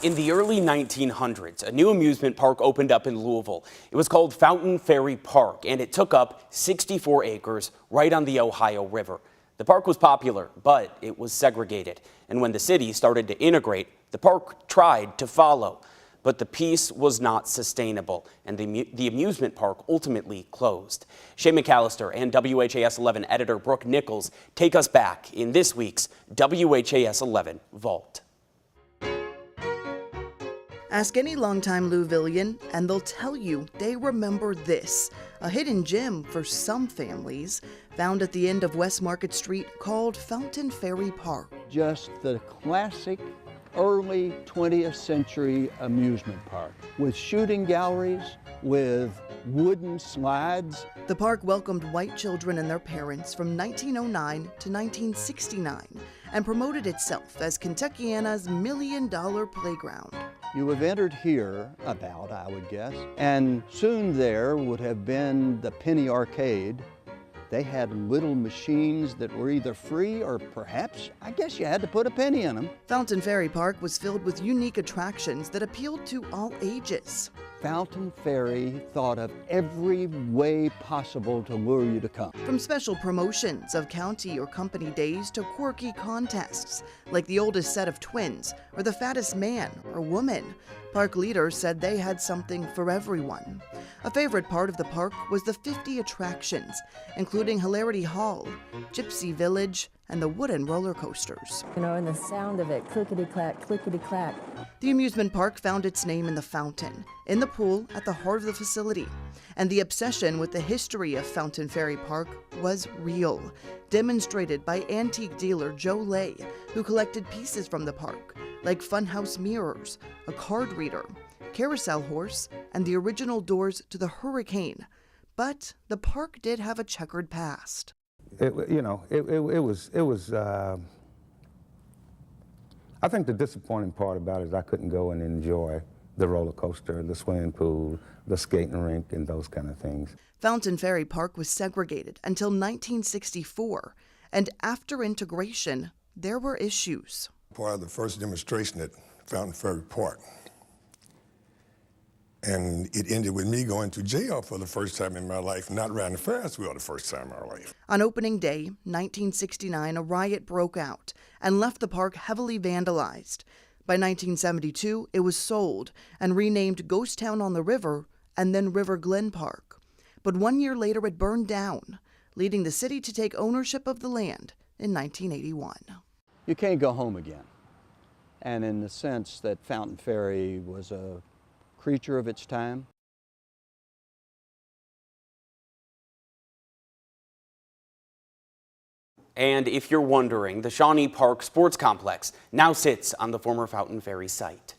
In the early 1900s, a new amusement park opened up in Louisville. It was called Fontaine Ferry Park, and it took up 64 acres right on the Ohio River. The park was popular, but it was segregated. And when the city started to integrate, the park tried to follow. But the piece was not sustainable, and the amusement park ultimately closed. Shay McAllister and WHAS 11 editor Brooke Nichols take us back in this week's WHAS 11 Vault. Ask any longtime Louisvillian, and they'll tell you they remember this, a hidden gem for some families, found at the end of West Market Street called Fontaine Ferry Park. Just the classic early 20th century amusement park with shooting galleries, with wooden slides. The park welcomed white children and their parents from 1909 to 1969 and promoted itself as Kentuckiana's $1 million playground. You have entered here about, I would guess, and soon there would have been the penny arcade. They had little machines that were either free or perhaps, I guess you had to put a penny in them. Fontaine Ferry Park was filled with unique attractions that appealed to all ages. Fontaine Ferry thought of every way possible to lure you to come. From special promotions of county or company days to quirky contests, like the oldest set of twins or the fattest man or woman, park leaders said they had something for everyone. A favorite part of the park was the 50 attractions, including Hilarity Hall, Gypsy Village, and the wooden roller coasters. You know, and the sound of it, clickety-clack, clickety-clack. The amusement park found its name in the fountain, in the pool at the heart of the facility. And the obsession with the history of Fontaine Ferry Park was real, demonstrated by antique dealer Joe Lay, who collected pieces from the park, like funhouse mirrors, a card reader, carousel horse, and the original doors to the Hurricane. But the park did have a checkered past. It was. I think the disappointing part about it is I couldn't go and enjoy the roller coaster, the swimming pool, the skating rink, and those kind of things. Fontaine Ferry Park was segregated until 1964, and after integration, there were issues. Part of the first demonstration at Fontaine Ferry Park. And it ended with me going to jail for the first time in my life, not riding the Ferris wheel the first time in my life. On opening day, 1969, a riot broke out and left the park heavily vandalized. By 1972, it was sold and renamed Ghost Town on the River and then River Glen Park. But 1 year later, it burned down, leading the city to take ownership of the land in 1981. You can't go home again. And in the sense that Fontaine Ferry was a creature of its time. And if you're wondering, the Shawnee Park Sports Complex now sits on the former Fontaine Ferry site.